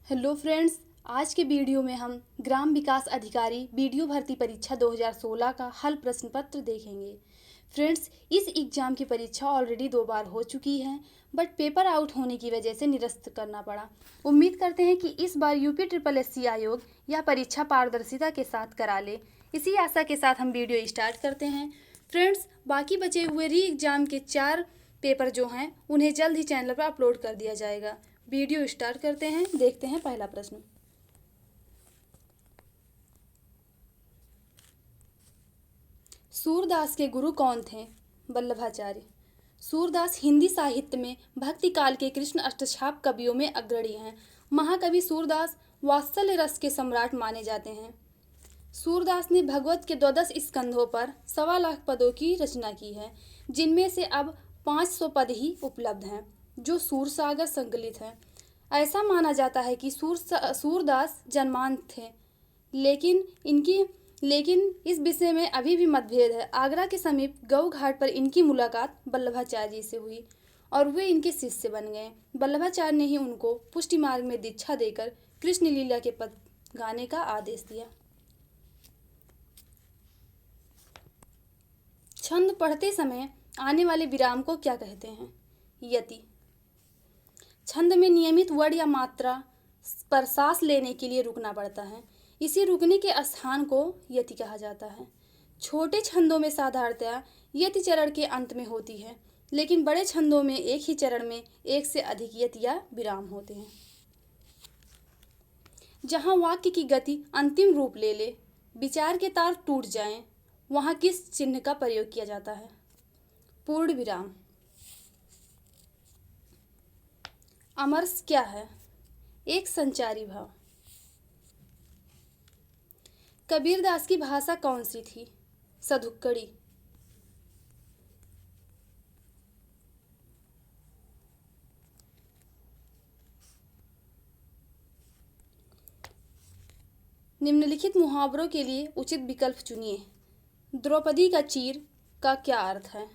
Hello friends. आज के video में हम ग्राम विकास अधिकारी वीडियो भर्ती परीक्षा 2016 का हल प्रश्न पत्र देखेंगे। फ्रेंड्स, इस एग्ज़ाम की परीक्षा ऑलरेडी 2 बार हो चुकी है, बट पेपर आउट होने की वजह से निरस्त करना पड़ा। उम्मीद करते हैं कि इस बार यूपी ट्रिपल एससी आयोग यह परीक्षा पारदर्शिता के साथ करा ले। इसी आशा के साथ हम वीडियो स्टार्ट करते हैं। फ्रेंड्स, बाकी बचे हुए री एग्ज़ाम के 4 पेपर जो हैं उन्हें जल्द ही चैनल पर अपलोड कर दिया जाएगा। वीडियो स्टार्ट करते हैं। देखते हैं पहला प्रश्न। सूरदास के गुरु कौन थे? वल्लभाचार्य। सूरदास हिंदी साहित्य में भक्ति काल के कृष्ण अष्टछाप कवियों में अग्रणी हैं। महाकवि सूरदास वात्सल्य रस के सम्राट माने जाते हैं। सूरदास ने भगवत के 12 स्कंधों पर 1.25 लाख पदों की रचना की है, जिनमें से अब 500 पद ही उपलब्ध हैं, जो सूरसागर संकलित हैं। ऐसा माना जाता है कि सूरदास जन्मांध थे, लेकिन इस विषय में अभी भी मतभेद है। आगरा के समीप गऊ घाट पर इनकी मुलाकात वल्लभाचार्य जी से हुई और वे इनके शिष्य बन गए। वल्लभाचार्य ने ही उनको पुष्टि मार्ग में दीक्षा देकर कृष्ण लीला के पद गाने का आदेश दिया। छंद पढ़ते समय आने वाले विराम को क्या कहते हैं? यति। छंद में नियमित वर्ण या मात्रा पर सांस लेने के लिए रुकना पड़ता है। इसी रुकने के स्थान को यति कहा जाता है। छोटे छंदों में साधारणतया यति चरण के अंत में होती है, लेकिन बड़े छंदों में एक ही चरण में एक से अधिक यति या विराम होते हैं। जहाँ वाक्य की गति अंतिम रूप ले ले, विचार के तार टूट जाएं, वहाँ किस चिन्ह का प्रयोग किया जाता है? पूर्ण विराम। अमरस क्या है? एक संचारी भाव। कबीरदास की भाषा कौन सी थी? सधुक्कड़ी। निम्नलिखित मुहावरों के लिए उचित विकल्प चुनिए। द्रौपदी का चीर का क्या अर्थ है?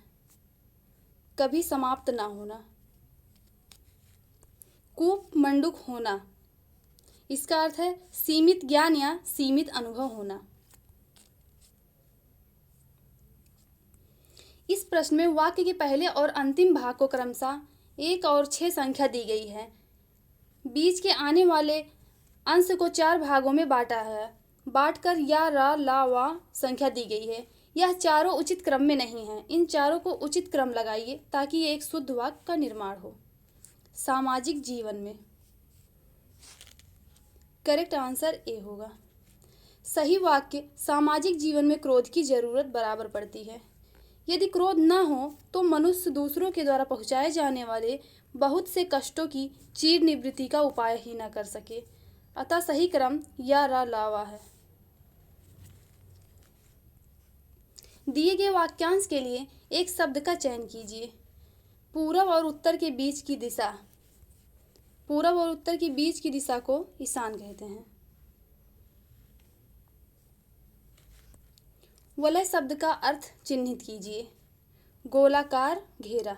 कभी समाप्त ना होना। कूप मंडूक होना, इसका अर्थ है सीमित ज्ञान या सीमित अनुभव होना। इस प्रश्न में वाक्य के पहले और अंतिम भाग को क्रमशः 1 और 6 संख्या दी गई है। बीच के आने वाले अंश को 4 भागों में बांटा है। बांटकर या रा ला वा संख्या दी गई है। यह चारों उचित क्रम में नहीं है। इन चारों को उचित क्रम लगाइए ताकि एक शुद्ध वाक्य का निर्माण हो। सामाजिक जीवन में करेक्ट आंसर ए होगा। सही वाक्य सामाजिक जीवन में क्रोध की जरूरत बराबर पड़ती है। यदि क्रोध न हो तो मनुष्य दूसरों के द्वारा पहुंचाए जाने वाले बहुत से कष्टों की चीर निवृत्ति का उपाय ही न कर सके। अतः सही क्रम या रा लावा है। दिए गए वाक्यांश के लिए एक शब्द का चयन कीजिए। पूरब और उत्तर के बीच की दिशा। पूरब और उत्तर के बीच की दिशा को ईशान कहते हैं। वलय शब्द का अर्थ चिन्हित कीजिए। गोलाकार, घेरा।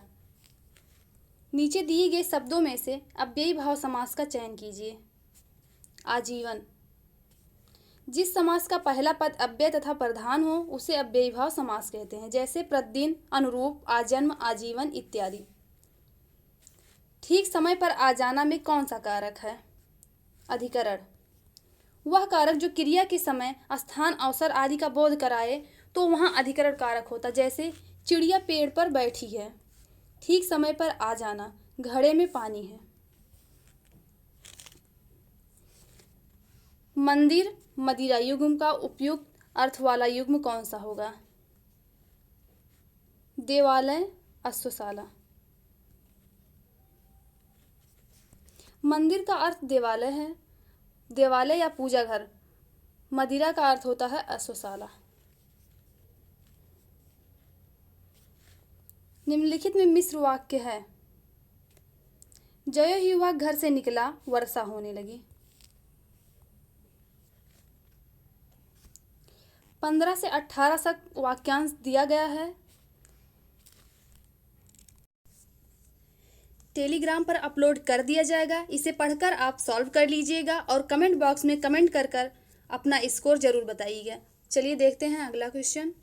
नीचे दिए गए शब्दों में से अव्ययी भाव समास का चयन कीजिए। आजीवन। जिस समास का पहला पद अव्यय तथा प्रधान हो उसे अव्ययी भाव समास कहते हैं, जैसे प्रतिदिन, अनुरूप, आजन्म, आजीवन इत्यादि। ठीक समय पर आ जाना में कौन सा कारक है? अधिकरण। वह कारक जो क्रिया के समय, स्थान, अवसर आदि का बोध कराए तो वहाँ अधिकरण कारक होता। जैसे चिड़िया पेड़ पर बैठी है। ठीक समय पर आ जाना, घड़े में पानी है। मंदिर मदिरा युग्म का उपयुक्त अर्थ वाला युग्म कौन सा होगा? देवालय, अश्वशाला। मंदिर का अर्थ देवालय है, देवालय या पूजा घर। मदिरा का अर्थ होता है अश्वशाला। निम्नलिखित में मिश्र वाक्य है। जयो ही वह घर से निकला, वर्षा होने लगी। 15 से 18 तक वाक्यांश दिया गया है। टेलीग्राम पर अपलोड कर दिया जाएगा। इसे पढ़कर आप सॉल्व कर लीजिएगा और कमेंट बॉक्स में कमेंट कर कर अपना स्कोर जरूर बताइएगा। चलिए देखते हैं अगला क्वेश्चन।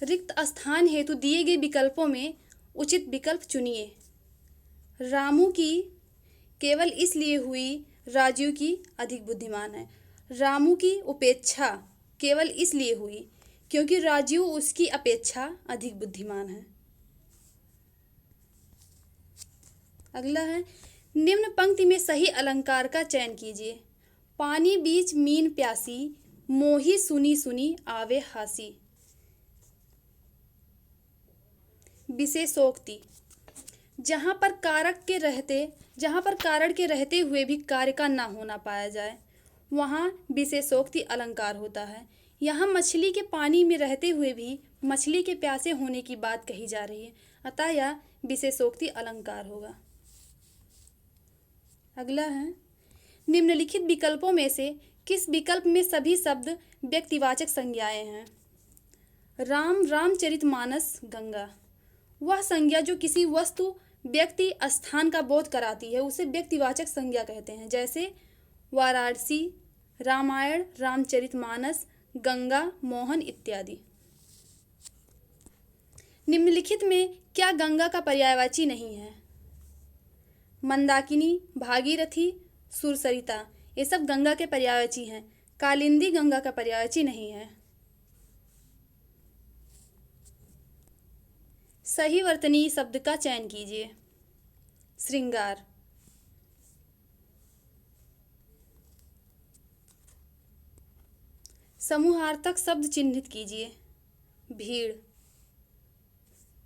रिक्त स्थान हेतु दिए गए विकल्पों में उचित विकल्प चुनिए। रामू की केवल इसलिए हुई राजू की अधिक बुद्धिमान है। रामू की उपेक्षा केवल इसलिए हुई क्योंकि राजू उसकी अपेक्षा अधिक बुद्धिमान है। अगला है, निम्न पंक्ति में सही अलंकार का चयन कीजिए। पानी बीच मीन प्यासी, मोही सुनी सुनी आवे हासी। विशेषोक्ति, जहाँ पर कारण के रहते हुए भी कार्य का ना होना पाया जाए वहाँ विशेषोक्ति अलंकार होता है। यहाँ मछली के पानी में रहते हुए भी मछली के प्यासे होने की बात कही जा रही है, अतः यह विशेषोक्ति अलंकार होगा। अगला है, निम्नलिखित विकल्पों में से किस विकल्प में सभी शब्द व्यक्तिवाचक संज्ञाएं हैं? राम, रामचरितमानस, गंगा। वह संज्ञा जो किसी वस्तु, व्यक्ति, स्थान का बोध कराती है उसे व्यक्तिवाचक संज्ञा कहते हैं। जैसे वाराणसी, रामायण, रामचरितमानस, गंगा, मोहन इत्यादि। निम्नलिखित में क्या गंगा का पर्यायवाची नहीं है? मंदाकिनी, भागीरथी, सुरसरिता, ये सब गंगा के पर्यायवाची हैं। कालिंदी गंगा का पर्यायवाची नहीं है। सही वर्तनीय शब्द का चयन कीजिए। श्रृंगार। समूहार्थक शब्द चिन्हित कीजिए। भीड़।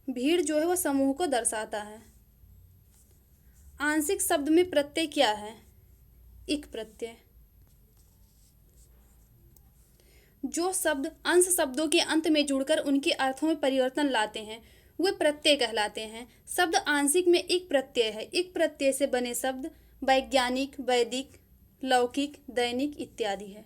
भीड़ जो है वह समूह को दर्शाता है। आंशिक शब्द में प्रत्यय क्या है? इक प्रत्यय। जो शब्द अंश शब्दों के अंत में जुड़कर उनके अर्थों में परिवर्तन लाते हैं वे प्रत्यय कहलाते हैं। शब्द आंशिक में इक प्रत्यय है। इक प्रत्यय से बने शब्द वैज्ञानिक, वैदिक, लौकिक, दैनिक इत्यादि है।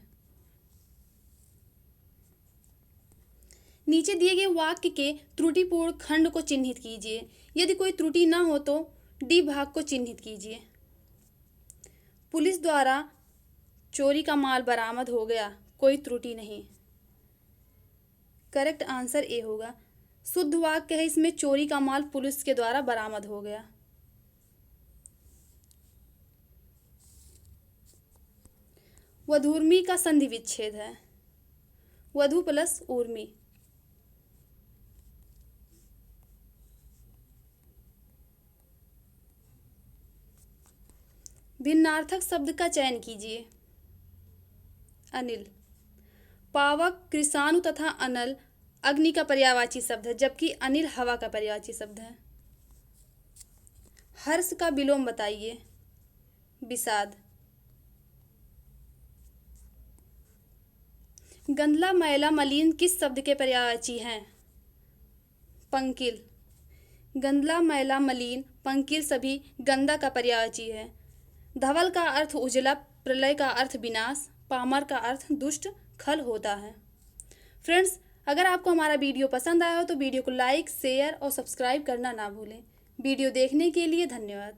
नीचे दिए गए वाक्य के त्रुटिपूर्ण खंड को चिन्हित कीजिए। यदि कोई त्रुटि न हो तो डी भाग को चिन्हित कीजिए। पुलिस द्वारा चोरी का माल बरामद हो गया, कोई त्रुटि नहीं। करेक्ट आंसर ए होगा। शुद्ध वाक्य है इसमें, चोरी का माल पुलिस के द्वारा बरामद हो गया। वधूर्मी का संधि विच्छेद है। वधु प्लस ऊर्मी। भिन्नार्थक शब्द का चयन कीजिए। अनिल। पावक, कृषाणु तथा अनल अग्नि का पर्यायवाची शब्द है, जबकि अनिल हवा का पर्यायवाची शब्द है। हर्ष का विलोम बताइए। विषाद। गंदला, मैला, मलिन किस शब्द के पर्यायवाची हैं? पंकिल। गंदला, मैला, मलिन, पंकिल सभी गंदा का पर्यायवाची है। धवल का अर्थ उजला, प्रलय का अर्थ विनाश, पामर का अर्थ दुष्ट, खल होता है। फ्रेंड्स, अगर आपको हमारा वीडियो पसंद आया हो तो वीडियो को लाइक, शेयर और सब्सक्राइब करना ना भूलें। वीडियो देखने के लिए धन्यवाद।